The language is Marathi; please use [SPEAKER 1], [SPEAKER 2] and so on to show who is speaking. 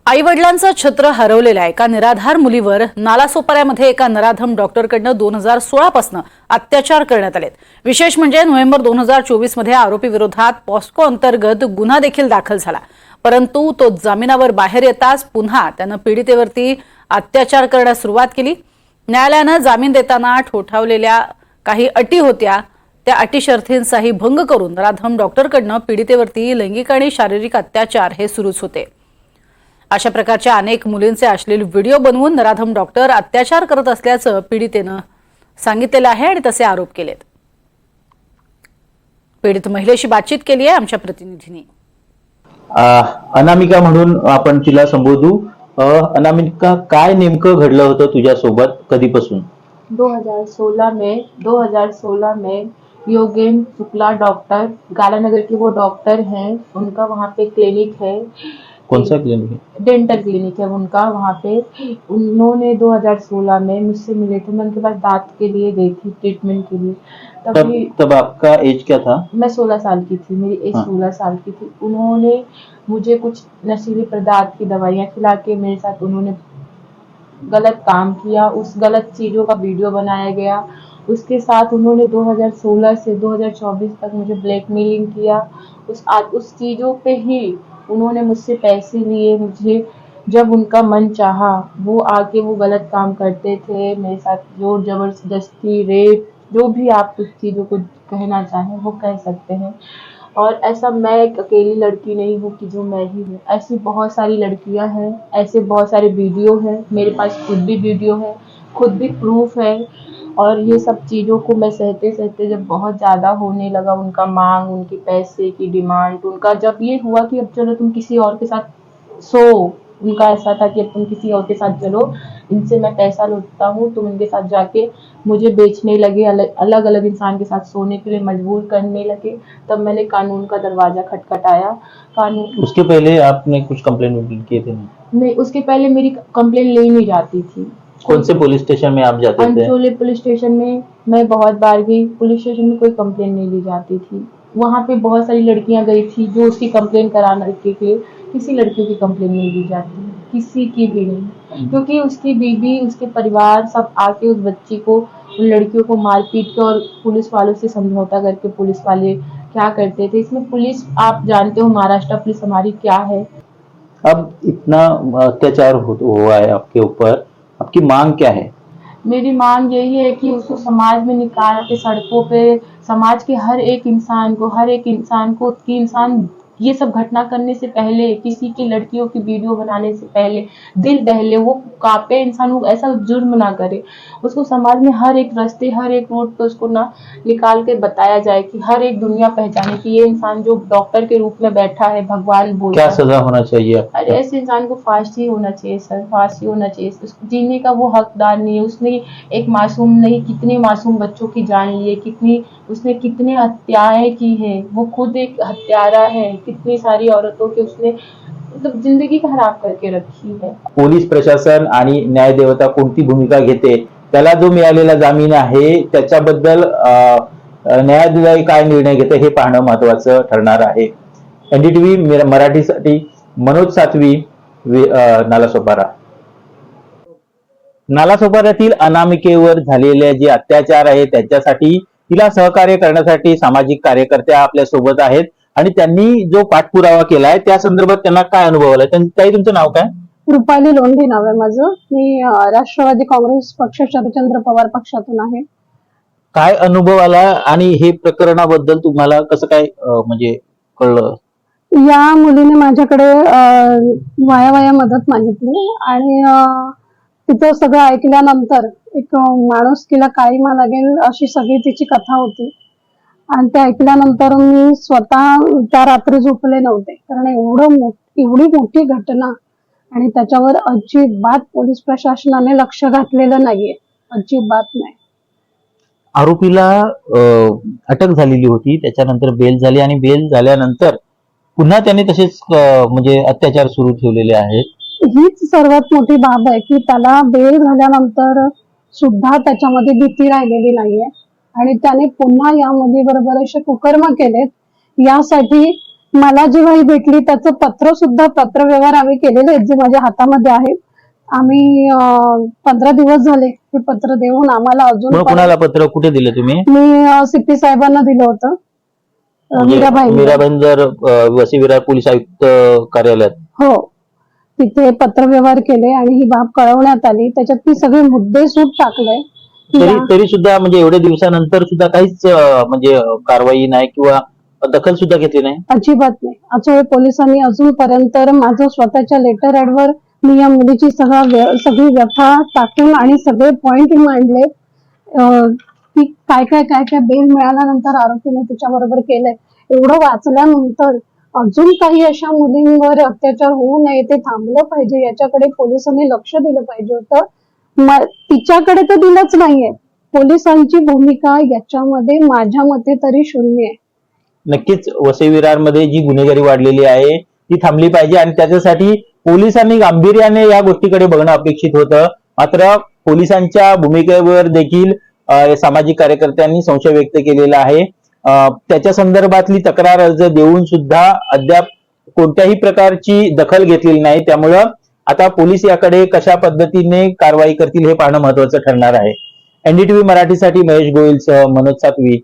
[SPEAKER 1] आई वडिलांचं छत्र हरवलेल्या एका निराधार मुलीवर नालासोपाऱ्यामध्ये एका नराधम डॉक्टरकडनं 2016 पासून अत्याचार करण्यात आलेत। विशेष म्हणजे नोव्हेंबर 2024 मध्ये आरोपी विरोधात पॉस्को अंतर्गत गुन्हा देखील दाखल झाला, परंतु तो जामिनावर बाहेर येताच पुन्हा त्यानं पीडितेवरती अत्याचार करण्यास सुरुवात केली। न्यायालयानं जामीन देताना ठोठावलेल्या काही अटी होत्या, त्या अटी शर्थींचाही भंग करून नराधम डॉक्टरकडनं पीडितेवरती लैंगिक आणि शारीरिक अत्याचार हे सुरूच होते। अशा प्रकारच्या अनेक मुलींचे अश्लील व्हिडिओ बनवून नराधम डॉक्टर अत्याचार करत असल्याचं पीडितेनं सांगितलेलं आहे आणि तसे आरोप केलेत। पीडित महिलेशी बातचीत केली आहे आमच्या प्रतिनिधींनी।
[SPEAKER 2] अनामिका म्हणून आपण तिला संबोधू। अनामिका, काय नेमकं घडलं होतं तुझ्यासोबत, कधीपासून?
[SPEAKER 3] 2016 में योगेंद्र शुक्ला डॉक्टर, गालानगर के वो डॉक्टर हैं। उनका वहाँ पे क्लिनिक है।
[SPEAKER 2] कौन सा क्लिनिक है?
[SPEAKER 3] डेंटल क्लिनिक है उनका वहाँ पे। उन्होंने 2016 में मुझसे मिले थे। मैं उनके पास दांत के लिए गई थी ट्रीटमेंट के लिए।
[SPEAKER 2] तब आपका एज क्या था?
[SPEAKER 3] मैं 16 साल की थी, मेरी एज 16 साल की थी। उन्होंने मुझे कुछ नशीले पदार्थ की दवाइयाँ खिला के मेरे साथ उन्होंने गलत काम किया। उस गलत चीज़ों का वीडियो बनाया गया। उसके साथ उन्होंने 2016 से 2024 तक मुझे ब्लैकमेलिंग किया। उस चीज़ों पे ही उन्होंने मुझसे पैसे लिए। मुझे जब उनका मन चाहा वो आके वो गलत काम करते थे मेरे साथ, जोर जबरदस्ती, रेप, जो भी आप उस चीज़ों को कहना चाहें वो कह सकते हैं। और ऐसा मैं एक अकेली लड़की नहीं हूँ कि जो मैं ही हूँ, ऐसी बहुत सारी लड़कियाँ हैं, ऐसे बहुत सारे वीडियो हैं, मेरे पास खुद भी वीडियो है, खुद भी प्रूफ है। और ये सब चीज़ों को मैं सहते सहते जब बहुत ज़्यादा होने लगा, उनका मांग, उनके पैसे की डिमांड, उनका जब ये हुआ कि अब चलो तुम किसी और के साथ सो, उनका ऐसा था कि अब तुम किसी और के साथ चलो, इनसे मैं पैसा लूटता हूँ, तुम इनके साथ जाके मुझे बेचने लगे, अलग अलग इंसान के साथ सोने के लिए मजबूर करने लगे। तब मैंने कानून का दरवाजा खटखटाया। कानून
[SPEAKER 2] उसके पहले आपने कुछ कंप्लेन किए थे?
[SPEAKER 3] नहीं, उसके पहले मेरी कंप्लेन ली नहीं जाती थी।
[SPEAKER 2] कौन से पुलिस स्टेशन में आप जाते थे?
[SPEAKER 3] अंचोले पुलिस स्टेशन में मैं बहुत बार गई। पुलिस स्टेशन में कोई कंप्लेन नहीं ली जाती थी। वहाँ पे बहुत सारी लड़कियाँ गई थी जो उसकी कंप्लेन कराने के लिए, किसी लड़की की कंप्लेन नहीं ली जाती, किसी की भी नहीं। क्योंकि उसकी बीवी, उसके परिवार सब आके उस बच्ची को, उन लड़कियों को मार पीट के और पुलिस वालों से समझौता करके पुलिस वाले क्या करते थे। इसमें पुलिस, आप जानते हो महाराष्ट्र पुलिस हमारी क्या है।
[SPEAKER 2] अब इतना अत्याचार हुआ है आपके ऊपर, आपकी मांग क्या है?
[SPEAKER 3] मेरी मांग यही है कि उसको समाज में निकाल के सड़कों पे, समाज के हर एक इंसान को कि इंसान ये सब घटना करने से पहले, किसी की लड़कियों की वीडियो बनाने से पहले दिल दहले, वो कांपे, इंसान वो ऐसा जुर्म ना करे। उसको समाज में हर एक रास्ते, हर एक रोड पे उसको ना निकाल के बताया जाए कि हर एक दुनिया पहचाने कि ये इंसान जो डॉक्टर के रूप में बैठा है, भगवान बोलता
[SPEAKER 2] क्या
[SPEAKER 3] है।
[SPEAKER 2] सजा होना चाहिए?
[SPEAKER 3] अरे ऐसे इंसान को फांसी होना चाहिए सर, फांसी होना चाहिए। उसको जीने का वो हकदार नहीं है। उसने एक मासूम नहीं, कितने मासूम बच्चों की जान ली है, कितने हत्याएं की है। वो खुद एक हत्यारा है। कितनी सारी औरतों की उसने मतलब जिंदगी खराब करके रखी है।
[SPEAKER 2] पोलीस प्रशासन आणि न्यायदेवता कोणती भूमिका घेते, त्याला जो मिळालेला जामीन आहे त्याच्याबद्दल न्यायालय काय निर्णय घेते हे पाहणं महत्वाचं ठरणार आहे। एनडीटीव्ही मराठीसाठी मनोज सातवी, नालासोपारा। नालासोपाऱ्यातील अनामिकेवर झालेले जे अत्याचार आहे त्याच्यासाठी तिला सहकार्य करण्यासाठी सामाजिक कार्यकर्त्या आपल्या सोबत आहेत आणि त्यांनी जो पाठपुरावा केलाय त्या संदर्भात त्यांना काय अनुभव आलाय? ताई, तुमचं नाव काय?
[SPEAKER 4] रुपाली लोंढे नाव आहे माझं। मी राष्ट्रवादी काँग्रेस पक्ष शरदचंद्र पवार पक्षातून आहे।
[SPEAKER 2] काय अनुभव आला आणि हे प्रकरणाबद्दल तुम्हाला कसं काय म्हणजे कळलं?
[SPEAKER 4] या मुलीने माझ्याकडे वाया मदत मागितली आणि तिथं सगळं ऐकल्यानंतर एक माणुसकीला काळीमा लागेल अशी सगळी तिची कथा होती। आणि ते ऐकल्यानंतर मी स्वतः त्या रात्री झोपले नव्हते, कारण एवढी मोठी घटना आणि त्याच्यावर अजिबात पोलीस प्रशासनाने लक्ष घातलेलं नाहीये, अजिबात नाही।
[SPEAKER 2] आरोपीला अटक झालेली होती, त्याच्यानंतर बेल झाली आणि बेल झाल्यानंतर पुन्हा त्याने तसेच म्हणजे अत्याचार सुरू ठेवलेले आहेत।
[SPEAKER 4] हीच सर्वात मोठी बाब आहे की त्याला बेल झाल्यानंतर सुद्धा त्याच्यामध्ये भीती राहिलेली नाहीये आणि त्याने पुन्हा या मुलीबरोबर असे कुकर्म केलेत। यासाठी मला जेव्हा ही भेटली त्याचं पत्रव्यवहार आम्ही केलेले आहेत जे माझ्या हातामध्ये आहे. आम्ही 15 दिवस झाले हे पत्र देऊन आम्हाला अजून
[SPEAKER 2] कुणाला पत्र कुठे दिलं तुम्ही?
[SPEAKER 4] मी सीपी साहेबांना दिलं होतं. मीराबाई
[SPEAKER 2] मीराबाईंजर वसई विरार पोलीस आयुक्त कार्यालयात.
[SPEAKER 4] हो, तिथे पत्रव्यवहार केले आणि ही बाब कळवण्यात आली. त्याच्यात ती सगळे मुद्दे सूट टाकले.
[SPEAKER 2] तरी सुद्धा म्हणजे एवढ्या दिवसानंतर सुद्धा काहीच म्हणजे कारवाई नाही किंवा दखल सुद्धा घेतली नाही?
[SPEAKER 4] अजिबात नाही. आचोळे पोलिसांनी अजूनपर्यंत माझं स्वतःच्या लेटर ऍडवर मी या मुलीची सगळी व्यथा टाकून आणि सगळे पॉइंट मांडले की काय बेल मिळाल्यानंतर आरोपीने तिच्याबरोबर केलंय. एवढं वाचल्यानंतर अजून काही अशा मुलींवर अत्याचार होऊ नये, ते थांबलं पाहिजे, याच्याकडे पोलिसांनी लक्ष दिलं पाहिजे होतं. तिच्याकडे तर दिलंच नाहीये. पोलिसांची भूमिका याच्यामध्ये माझ्या मते तरी शून्य आहे.
[SPEAKER 2] नक्कीच वसई विरारमध्ये जी गुन्हेगारी वाढलेली आहे ती थांबली पाहिजे आणि त्याच्यासाठी पोलिसांनी गांभीर्याने या गोष्टीकडे बघणं अपेक्षित होतं. मात्र पोलिसांच्या भूमिकेवर देखील सामाजिक कार्यकर्त्यांनी संशय व्यक्त केलेला आहे. त्याच्या संदर्भातली तक्रार अर्ज देऊन सुद्धा अद्याप कोणत्याही प्रकारची दखल घेतलेली नाही. त्यामुळं आता पोलीस याकडे कशा पद्धतीने कारवाई करतील हे पाहणं महत्वाचं ठरणार आहे. एनडीटीव्ही मराठीसाठी महेश गोयलसह मनोज सातवी,